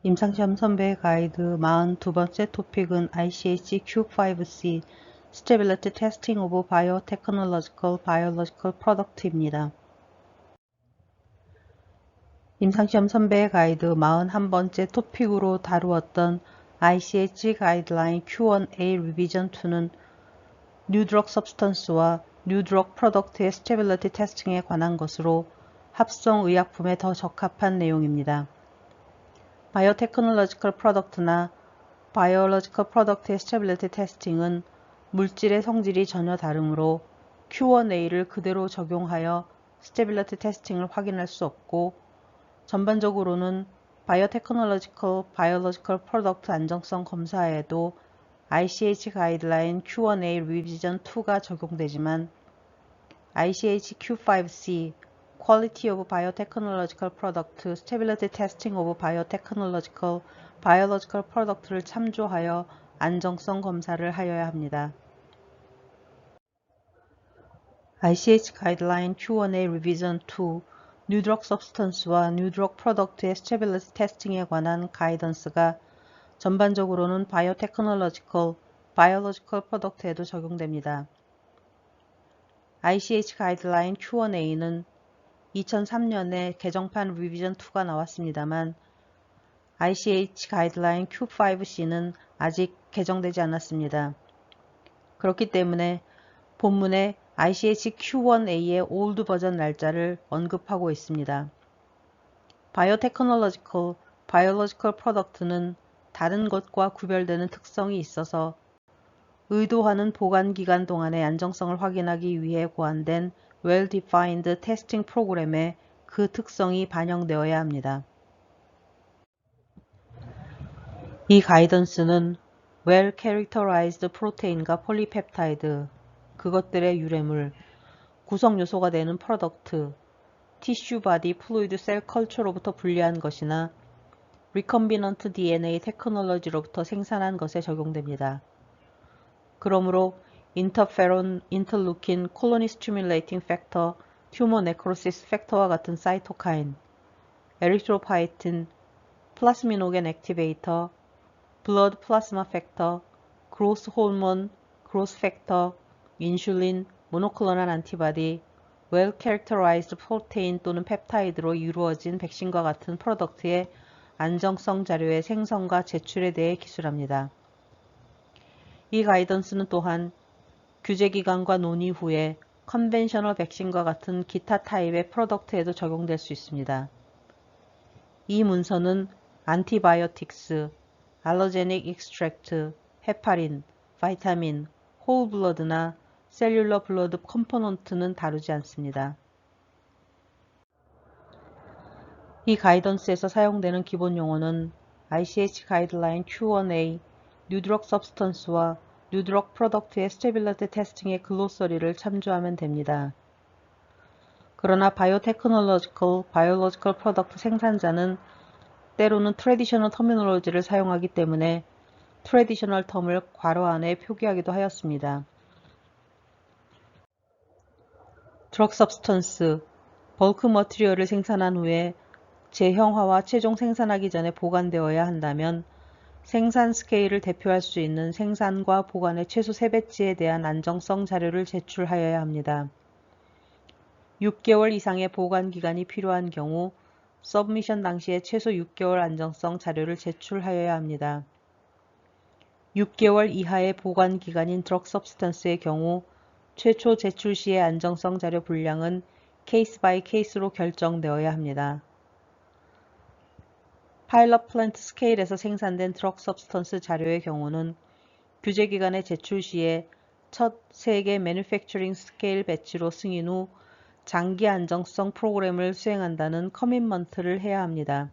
임상시험 선배 가이드 42번째 토픽은 ICH Q5C Stability Testing of Biotechnological Biological Product입니다. 임상시험 선배 가이드 41번째 토픽으로 다루었던 ICH 가이드라인 Q1A 리비전 2는 New Drug Substance와 New Drug Product의 Stability Testing에 관한 것으로 합성의약품에 더 적합한 내용입니다. 바이오테크놀로지컬 프로덕트나 바이올로지컬 프로덕트의 스테빌리티 테스팅은 물질의 성질이 전혀 다르므로 Q1A를 그대로 적용하여 스테빌리티 테스팅을 확인할 수 없고, 전반적으로는 바이오테크놀로지컬 바이올로지컬 프로덕트 안정성 검사에도 ICH 가이드라인 Q1A 리비전 2가 적용되지만 ICH Q5C Quality of Biotechnological Product, Stability Testing of Biotechnological, Biological Product를 참조하여 안정성 검사를 하여야 합니다. ICH Guideline Q1A Revision 2, New Drug Substance와 New Drug Product의 Stability Testing에 관한 가이던스가 전반적으로는 Biotechnological, Biological Product에도 적용됩니다. ICH Guideline Q1A는 2003년에 개정판 리비전 2가 나왔습니다만 ICH 가이드라인 Q5C는 아직 개정되지 않았습니다. 그렇기 때문에 본문에 ICH Q1A의 올드 버전 날짜를 언급하고 있습니다. 바이오테크놀로지컬, 바이올로지컬 프로덕트는 다른 것과 구별되는 특성이 있어서 의도하는 보관기간 동안의 안정성을 확인하기 위해 고안된 well-defined testing 프로그램에 그 특성이 반영되어야 합니다. 이 가이던스는 well-characterized 프로테인과 폴리펩타이드, 그것들의 유래물, 구성요소가 되는 프로덕트, 티슈 바디 플루이드 셀 컬처로부터 분리한 것이나 리컴비넌트 DNA 테크놀로지로부터 생산한 것에 적용됩니다. 그러므로 인터페론, 인터루킨, 콜로니 스티뮬레이팅 팩터, 튜머 네크로시스 팩터와 같은 사이토카인, 에리트로파이틴, 플라스미노겐 액티베이터, 블러드 플라스마 팩터, 그로스 호르몬, 그로스 팩터, 인슐린, 모노클로널 안티바디, 웰 캐릭터라이즈드 프로테인 또는 펩타이드로 이루어진 백신과 같은 프로덕트의 안정성 자료의 생성과 제출에 대해 기술합니다. 이 가이던스는 또한 규제기관과 논의 후에 컨벤셔널 백신과 같은 기타 타입의 프로덕트에도 적용될 수 있습니다. 이 문서는 안티바이오틱스, 알러제닉 익스트랙트, 헤파린, 바이타민, 홀블러드나 셀룰러 블러드 컴포넌트는 다루지 않습니다. 이 가이던스에서 사용되는 기본 용어는 ICH 가이드라인 Q1A, New Drug Substance와 New Drug Product의 스테빌리티 테스팅의 글로서리를 참조하면 됩니다. 그러나 바이오테크놀로지컬, 바이올로지컬 프로덕트 생산자는 때로는 트래디셔널 터미놀로지를 사용하기 때문에 트래디셔널 텀을 괄호 안에 표기하기도 하였습니다. 드럭 서브스턴스, 벌크 머티리얼을 생산한 후에 재형화와 최종 생산하기 전에 보관되어야 한다면 생산 스케일을 대표할 수 있는 생산과 보관의 최소 3배치에 대한 안정성 자료를 제출하여야 합니다. 6개월 이상의 보관 기간이 필요한 경우 서브미션 당시에 최소 6개월 안정성 자료를 제출하여야 합니다. 6개월 이하의 보관 기간인 드럭 서브스턴스의 경우 최초 제출 시의 안정성 자료 분량은 케이스 바이 케이스로 결정되어야 합니다. 파일럿 플랜트 스케일에서 생산된 드럭 서브스턴스 자료의 경우는 규제기간에 제출 시에 첫 세계 매뉴팩처링 스케일 배치로 승인 후 장기 안정성 프로그램을 수행한다는 커밋먼트를 해야 합니다.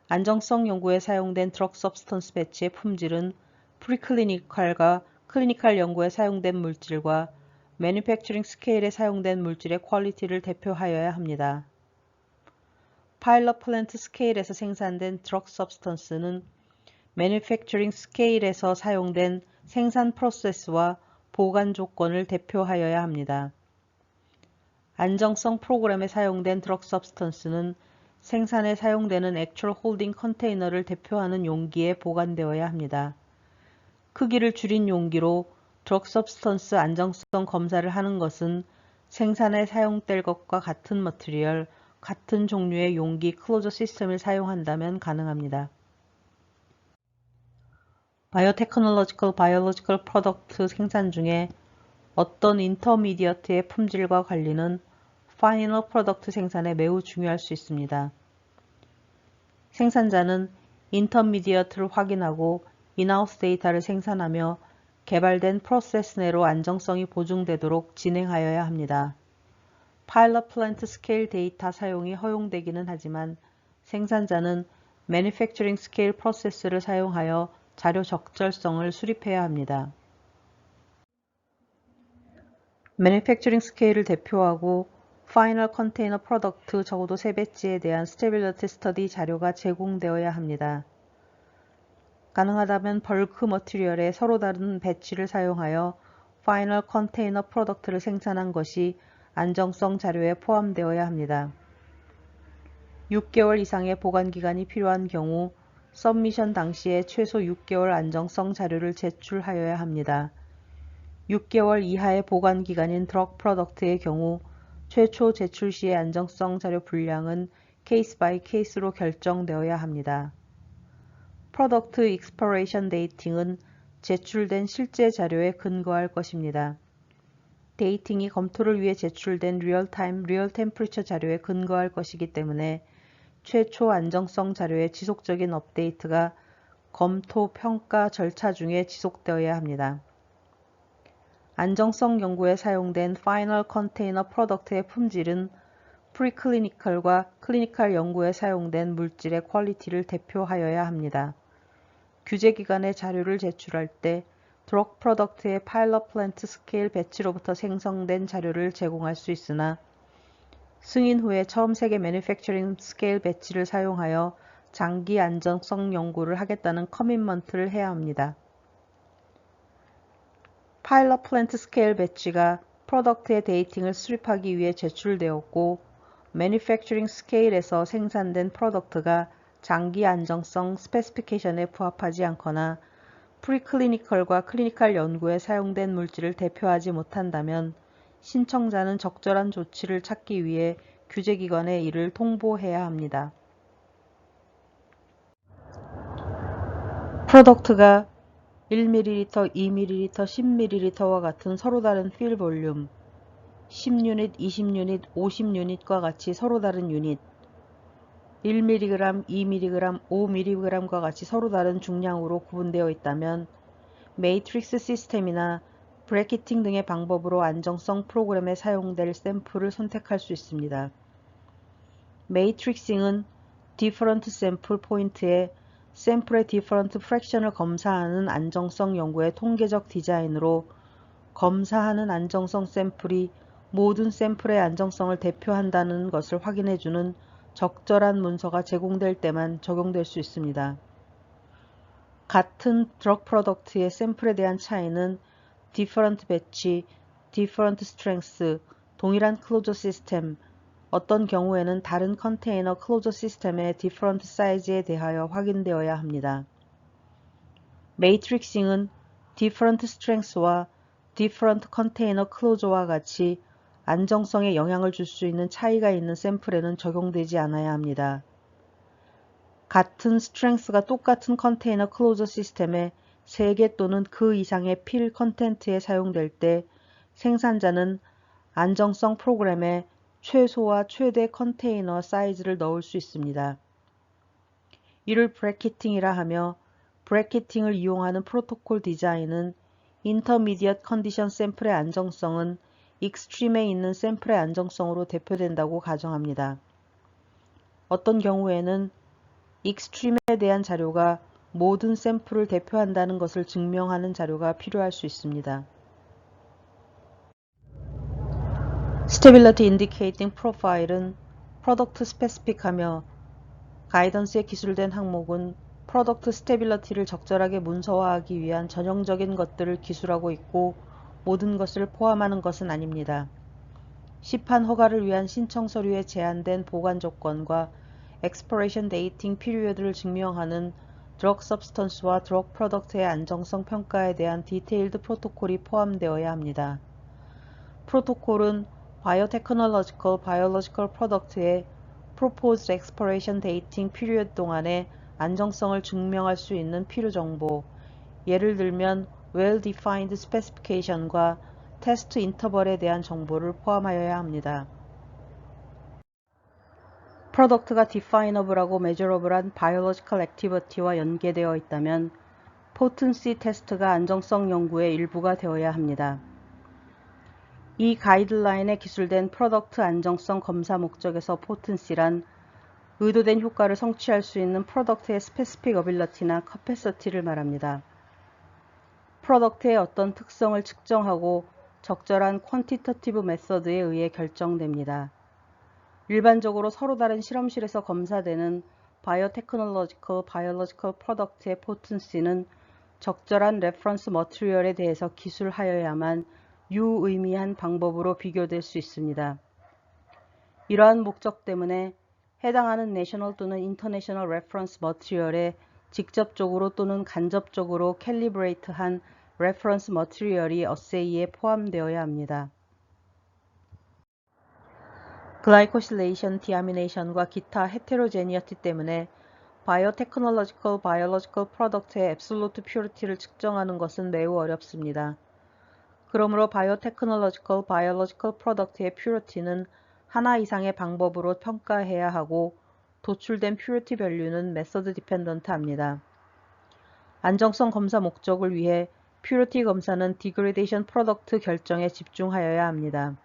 안정성 연구에 사용된 드럭 서브스턴스 배치의 품질은 프리클리니컬과 클리니컬 연구에 사용된 물질과 매뉴팩처링 스케일에 사용된 물질의 퀄리티를 대표하여야 합니다. 파일럿 플랜트 스케일에서 생산된 드럭 서브스턴스는 매뉴팩처링 스케일에서 사용된 생산 프로세스와 보관 조건을 대표하여야 합니다. 안정성 프로그램에 사용된 드럭 서브스턴스는 생산에 사용되는 액츄얼 홀딩 컨테이너를 대표하는 용기에 보관되어야 합니다. 크기를 줄인 용기로 드럭 서브스턴스 안정성 검사를 하는 것은 생산에 사용될 것과 같은 머티리얼, 같은 종류의 용기 클로저 시스템을 사용한다면 가능합니다. 바이오테크놀로지컬 바이올로지컬 프로덕트 생산 중에 어떤 인터미디어트의 품질과 관리는 파이널 프로덕트 생산에 매우 중요할 수 있습니다. 생산자는 인터미디어트를 확인하고 인하우스 데이터를 생산하며 개발된 프로세스 내로 안정성이 보증되도록 진행하여야 합니다. 파일럿 플랜트 스케일 데이터 사용이 허용되기는 하지만 생산자는 매니팩처링 스케일 프로세스를 사용하여 자료 적절성을 수립해야 합니다. 매니팩처링 스케일을 대표하고 파이널 컨테이너 프로덕트 적어도 3배지에 대한 스테빌리티 스터디 자료가 제공되어야 합니다. 가능하다면 벌크 머티리얼에 서로 다른 배치를 사용하여 파이널 컨테이너 프로덕트를 생산한 것이 안정성 자료에 포함되어야 합니다. 6개월 이상의 보관기간이 필요한 경우 서브미션 당시에 최소 6개월 안정성 자료를 제출하여야 합니다. 6개월 이하의 보관기간인 드럭 프로덕트의 경우 최초 제출 시의 안정성 자료 분량은 케이스 바이 케이스로 결정되어야 합니다. 프로덕트 익스퍼레이션 데이팅은 제출된 실제 자료에 근거할 것입니다. 데이팅이 검토를 위해 제출된 리얼타임, 리얼 템퍼리처 자료에 근거할 것이기 때문에 최초 안정성 자료의 지속적인 업데이트가 검토, 평가 절차 중에 지속되어야 합니다. 안정성 연구에 사용된 파이널 컨테이너 프로덕트의 품질은 프리클리니컬과 클리니컬 연구에 사용된 물질의 퀄리티를 대표하여야 합니다. 규제기관에 자료를 제출할 때 드럭 프로덕트의 파일럿 플랜트 스케일 배치로부터 생성된 자료를 제공할 수 있으나 승인 후에 처음 세계 매니팩처링 스케일 배치를 사용하여 장기 안정성 연구를 하겠다는 커밋먼트를 해야 합니다. 파일럿 플랜트 스케일 배치가 프로덕트의 데이팅을 수립하기 위해 제출되었고 매니팩처링 스케일에서 생산된 프로덕트가 장기 안정성 스페시피케이션에 부합하지 않거나 프리클리니컬과 클리니컬 연구에 사용된 물질을 대표하지 못한다면 신청자는 적절한 조치를 찾기 위해 규제기관에 이를 통보해야 합니다. 프로덕트가 1ml, 2ml, 10ml와 같은 서로 다른 필 볼륨, 10유닛, 20유닛, 50유닛과 같이 서로 다른 유닛, 1mg, 2mg, 5mg과 같이 서로 다른 중량으로 구분되어 있다면 매트릭스 시스템이나 브래키팅 등의 방법으로 안정성 프로그램에 사용될 샘플을 선택할 수 있습니다. 매트릭싱은 디퍼런트 샘플 포인트에 샘플의 디퍼런트 프랙션을 검사하는 안정성 연구의 통계적 디자인으로 검사하는 안정성 샘플이 모든 샘플의 안정성을 대표한다는 것을 확인해주는 적절한 문서가 제공될 때만 적용될 수 있습니다. 같은 드럭 프로덕트의 샘플에 대한 차이는 different 배치, different strength, 동일한 클로저 시스템, 어떤 경우에는 다른 컨테이너 클로저 시스템의 different 사이즈에 대하여 확인되어야 합니다. 매트릭싱은 different strength와 different 컨테이너 클로저와 같이 안정성에 영향을 줄 수 있는 차이가 있는 샘플에는 적용되지 않아야 합니다. 같은 스트렝스가 똑같은 컨테이너 클로저 시스템에 3개 또는 그 이상의 필 컨텐트에 사용될 때 생산자는 안정성 프로그램에 최소와 최대 컨테이너 사이즈를 넣을 수 있습니다. 이를 브래키팅이라 하며 브래키팅을 이용하는 프로토콜 디자인은 인터미디엇 컨디션 샘플의 안정성은 익스트림에 있는 샘플의 안정성으로 대표된다고 가정합니다. 어떤 경우에는 익스트림에 대한 자료가 모든 샘플을 대표한다는 것을 증명하는 자료가 필요할 수 있습니다. Stability Indicating Profile은 프로덕트 스페시픽하며 가이던스에 기술된 항목은 프로덕트 스테빌리티를 적절하게 문서화하기 위한 전형적인 것들을 기술하고 있고 모든 것을 포함하는 것은 아닙니다. 시판 허가를 위한 신청 서류에 제한된 보관 조건과 expiration dating period를 증명하는 drug substance와 drug product의 안정성 평가에 대한 디테일드 프로토콜이 포함되어야 합니다. 프로토콜은 바이오테크놀로지컬 바이올로지컬 프로덕트의 proposed expiration dating period 동안의 안정성을 증명할 수 있는 필요 정보, 예를 들면 well-defined specification과 테스트 인터벌에 대한 정보를 포함하여야 합니다. 프로덕트가 definable하고 measurable한 biological activity와 연계되어 있다면 potency 테스트가 안정성 연구의 일부가 되어야 합니다. 이 가이드라인에 기술된 프로덕트 안정성 검사 목적에서 potency란 의도된 효과를 성취할 수 있는 프로덕트의 specific ability나 capacity를 말합니다. 프로덕트의 어떤 특성을 측정하고 적절한 퀀티터티브 메서드에 의해 결정됩니다. 일반적으로 서로 다른 실험실에서 검사되는 바이오테크놀로지컬, 바이올로지컬 프로덕트의 포텐시는 적절한 레퍼런스 머티리얼에 대해서 기술하여야만 유의미한 방법으로 비교될 수 있습니다. 이러한 목적 때문에 해당하는 내셔널 또는 인터내셔널 레퍼런스 머티리얼에 직접적으로 또는 간접적으로 캘리브레이트한 레퍼런스 머티리얼이 어세이에 포함되어야 합니다. 글라이코실레이션, 디아미네이션과 기타 헤테로제니어티 때문에 바이오테크놀로지컬, 바이올로지컬 프로덕트의 앱솔루트 퓨리티를 측정하는 것은 매우 어렵습니다. 그러므로 바이오테크놀로지컬, 바이올로지컬 프로덕트의 퓨리티는 하나 이상의 방법으로 평가해야 하고 도출된 퓨리티 밸류는 메서드 디펜던트합니다. 안정성 검사 목적을 위해 퓨리티 검사는 디그레데이션 프로덕트 결정에 집중하여야 합니다.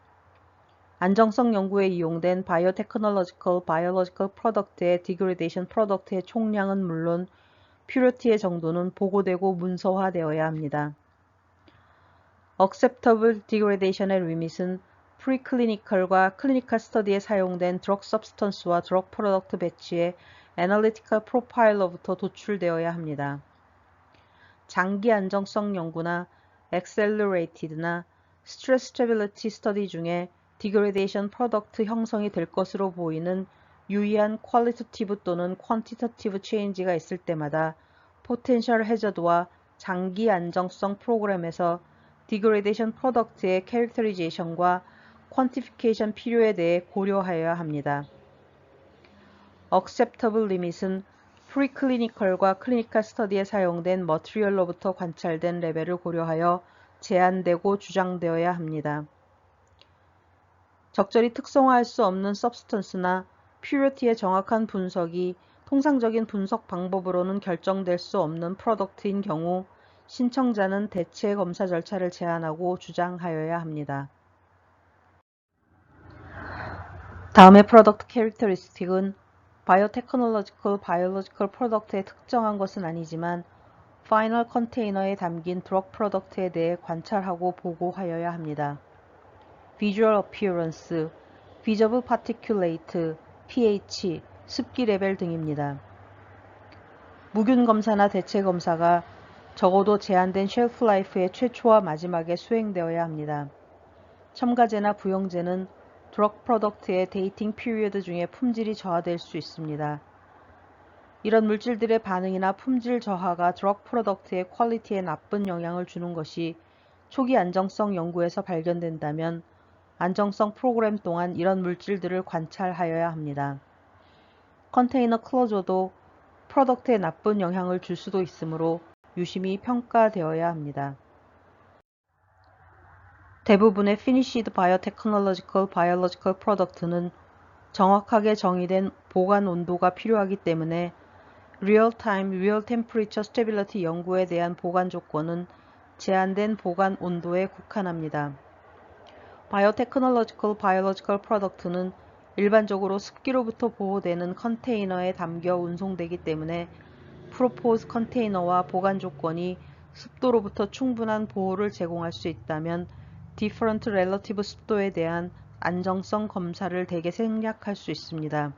안정성 연구에 이용된 바이오테크놀로지컬, 바이올로지컬 프로덕트의 디그레데이션 프로덕트의 총량은 물론 퓨리티의 정도는 보고되고 문서화되어야 합니다. Acceptable Degradation의 리밋은 프리클리니컬과 클리니컬 스터디에 사용된 드럭 서브스턴스와 드럭 프로덕트 배치의 애널리티컬 프로파일로부터 도출되어야 합니다. 장기 안정성 연구나 Accelerated나 Stress Stability Study 중에 Degradation 프로덕트 형성이 될 것으로 보이는 유의한 퀄리티티브 또는 퀀티터티브 체인지가 있을 때마다 포텐셜 해저드와 장기 안정성 프로그램에서 디그레데이션 프로덕트의 캐릭터리제이션과 퀀티피케이션 필요에 대해 고려하여야 합니다. Acceptable Limit은 프리클리니컬과 클리니컬 스터디에 사용된 머티리얼로부터 관찰된 레벨을 고려하여 제한되고 주장되어야 합니다. 적절히 특성화할 수 없는 서브스턴스나 퓨리티의 정확한 분석이 통상적인 분석 방법으로는 결정될 수 없는 프로덕트인 경우 신청자는 대체 검사 절차를 제한하고 주장하여야 합니다. 다음의 프로덕트 캐릭터리스틱은 바이오테크놀로지컬, 바이올로지컬 프로덕트에 특정한 것은 아니지만 파이널 컨테이너에 담긴 드럭 프로덕트에 대해 관찰하고 보고하여야 합니다. Visual Appearance, Visible Particulate, pH, 습기 레벨 등입니다. 무균 검사나 대체 검사가 적어도 제한된 쉘프 라이프의 최초와 마지막에 수행되어야 합니다. 첨가제나 부영제는 드럭 프로덕트의 데이팅 피리어드 중에 품질이 저하될 수 있습니다. 이런 물질들의 반응이나 품질 저하가 드럭 프로덕트의 퀄리티에 나쁜 영향을 주는 것이 초기 안정성 연구에서 발견된다면 안정성 프로그램 동안 이런 물질들을 관찰하여야 합니다. 컨테이너 클로저도 프로덕트에 나쁜 영향을 줄 수도 있으므로 유심히 평가되어야 합니다. 대부분의 Finished Biotechnological, Biological Product는 정확하게 정의된 보관 온도가 필요하기 때문에 Real-Time, Real Temperature Stability 연구에 대한 보관 조건은 제한된 보관 온도에 국한합니다. Biotechnological, Biological Product는 일반적으로 습기로부터 보호되는 컨테이너에 담겨 운송되기 때문에 프로포즈 컨테이너와 보관 조건이 습도로부터 충분한 보호를 제공할 수 있다면 Different Relative 습도에 대한 안정성 검사를 대개 생략할 수 있습니다.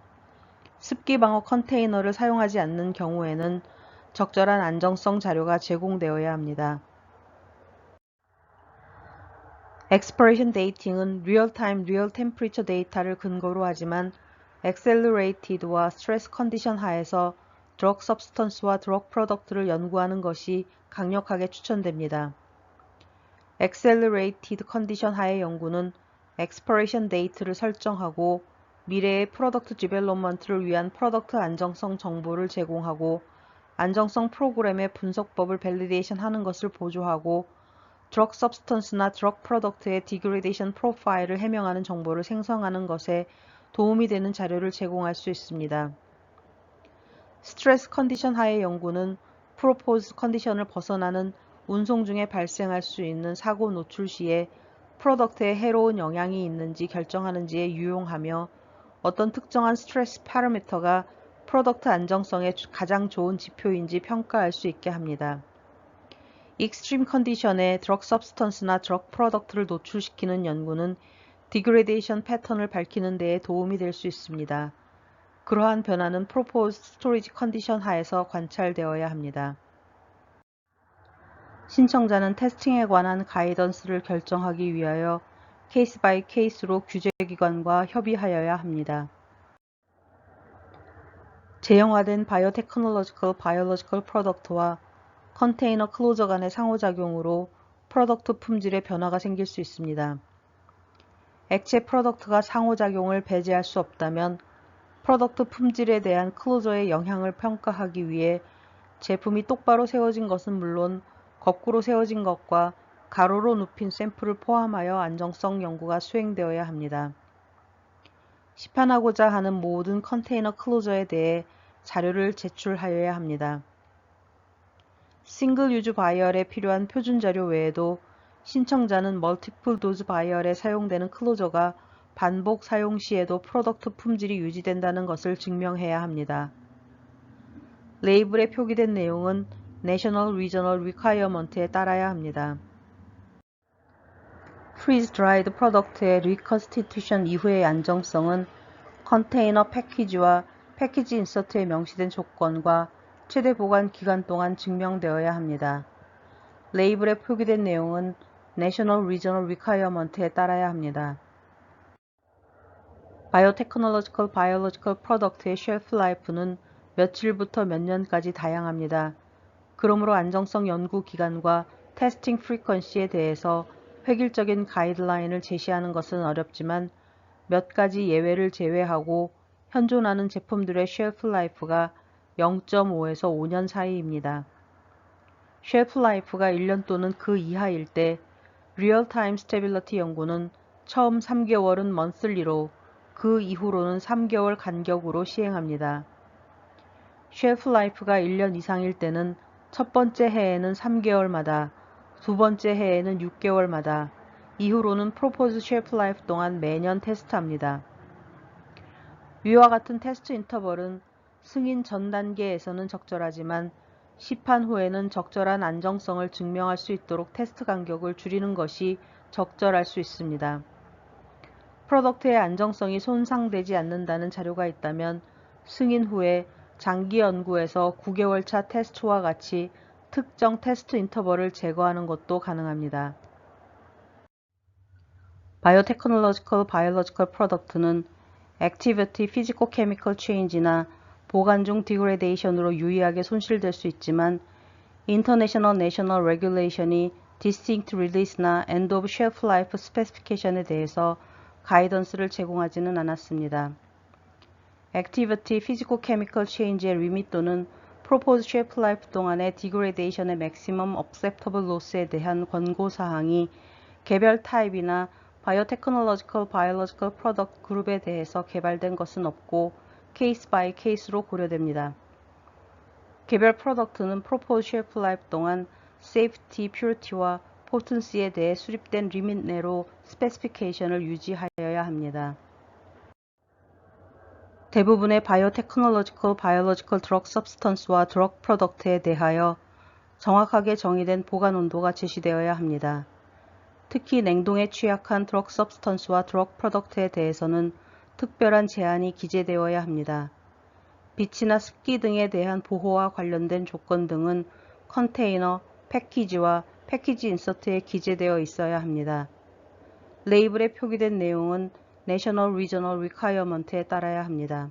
습기 방어 컨테이너를 사용하지 않는 경우에는 적절한 안정성 자료가 제공되어야 합니다. Expiration Dating은 Real-Time, Real Temperature 데이터를 근거로 하지만 accelerated와 stress 컨디션 하에서 drug substance와 drug product를 연구하는 것이 강력하게 추천됩니다. accelerated 컨디션 하의 연구는 expiration date를 설정하고 미래의 프로덕트 디벨롭먼트를 위한 프로덕트 안정성 정보를 제공하고 안정성 프로그램의 분석법을 밸리데이션 하는 것을 보조하고 드럭 서브스턴스나 드럭 프로덕트의 디그레데이션 프로파일을 해명하는 정보를 생성하는 것에 도움이 되는 자료를 제공할 수 있습니다. 스트레스 컨디션 하의 연구는 프로포즈 컨디션을 벗어나는 운송 중에 발생할 수 있는 사고 노출 시에 프로덕트에 해로운 영향이 있는지 결정하는지에 유용하며 어떤 특정한 스트레스 파라미터가 프로덕트 안정성에 가장 좋은 지표인지 평가할 수 있게 합니다. 익스트림 컨디션에 드럭 서브스턴스나 드럭 프로덕트를 노출시키는 연구는 디그레데이션 패턴을 밝히는 데에 도움이 될 수 있습니다. 그러한 변화는 프로포즈 스토리지 컨디션 하에서 관찰되어야 합니다. 신청자는 테스팅에 관한 가이던스를 결정하기 위하여 케이스 바이 케이스로 규제기관과 협의하여야 합니다. 제형화된 바이오테크놀로지컬 바이올로지컬 프로덕트와 컨테이너 클로저 간의 상호작용으로 프로덕트 품질에 변화가 생길 수 있습니다. 액체 프로덕트가 상호작용을 배제할 수 없다면 프로덕트 품질에 대한 클로저의 영향을 평가하기 위해 제품이 똑바로 세워진 것은 물론 거꾸로 세워진 것과 가로로 눕힌 샘플을 포함하여 안정성 연구가 수행되어야 합니다. 시판하고자 하는 모든 컨테이너 클로저에 대해 자료를 제출하여야 합니다. 싱글 유즈 바이얼에 필요한 표준 자료 외에도 신청자는 멀티플 도즈 바이얼에 사용되는 클로저가 반복 사용 시에도 프로덕트 품질이 유지된다는 것을 증명해야 합니다. 레이블에 표기된 내용은 National Regional Requirement에 따라야 합니다. 프리즈-드라이드 프로덕트의 리컨스티튜션 이후의 안정성은 컨테이너 패키지와 패키지 인서트에 명시된 조건과 최대 보관 기간 동안 증명되어야 합니다. 레이블에 표기된 내용은 National Regional Requirement에 따라야 합니다. 바이오테크놀로지컬 바이올로지컬 프로덕트의 쉘프 라이프는 며칠부터 몇 년까지 다양합니다. 그러므로 안정성 연구 기간과 테스팅 프리퀀시에 대해서 획일적인 가이드라인을 제시하는 것은 어렵지만 몇 가지 예외를 제외하고 현존하는 제품들의 쉘프 라이프가 0.5에서 5년 사이입니다. 쉘프 라이프가 1년 또는 그 이하일 때 리얼타임 스테빌리티 연구는 처음 3개월은 먼슬리로 그 이후로는 3개월 간격으로 시행합니다. 쉘프 라이프가 1년 이상일 때는 첫 번째 해에는 3개월마다, 두 번째 해에는 6개월마다, 이후로는 프로포즈 쉘프 라이프 동안 매년 테스트합니다. 위와 같은 테스트 인터벌은 승인 전 단계에서는 적절하지만 시판 후에는 적절한 안정성을 증명할 수 있도록 테스트 간격을 줄이는 것이 적절할 수 있습니다. 프로덕트의 안정성이 손상되지 않는다는 자료가 있다면 승인 후에 장기 연구에서 9개월 차 테스트와 같이 특정 테스트 인터벌을 제거하는 것도 가능합니다. 바이오테크놀로지컬 바이올로지컬 프로덕트는 액티비티 피지코 케미컬 체인지나 보관 중 디그레데이션으로 유의하게 손실될 수 있지만 인터내셔널 내셔널 레귤레이션이 디스팅트 릴리스나 엔드 오브 쉘프 라이프 스페시피케이션에 대해서 가이던스를 제공하지는 않았습니다. 액티비티 피지코 케미컬 체인지의 리밋 또는 프로포즈 쉘프 라이프 동안의 디그레데이션의 맥시멈 억셉터블 로스에 대한 권고사항이 개별 타입이나 바이오테크놀로지컬 바이올로지컬 프로덕트 그룹에 대해서 개발된 것은 없고 케이스 바이 케이스로 고려됩니다. 개별 프로덕트는 프로포즈 쉘프 라이프 동안 세이프티, 퓨리티와 포텐시에 대해 수립된 리밋 내로 스페시피케이션을 유지하여야 합니다. 대부분의 바이오테크놀로지컬 바이올로지컬 드럭 서브스턴스와 드럭 프로덕트에 대하여 정확하게 정의된 보관 온도가 제시되어야 합니다. 특히 냉동에 취약한 드럭 서브스턴스와 드럭 프로덕트에 대해서는 특별한 제한이 기재되어야 합니다. 빛이나 습기 등에 대한 보호와 관련된 조건 등은 컨테이너, 패키지와 패키지 인서트에 기재되어 있어야 합니다. 레이블에 표기된 내용은 National Regional Requirement에 따라야 합니다.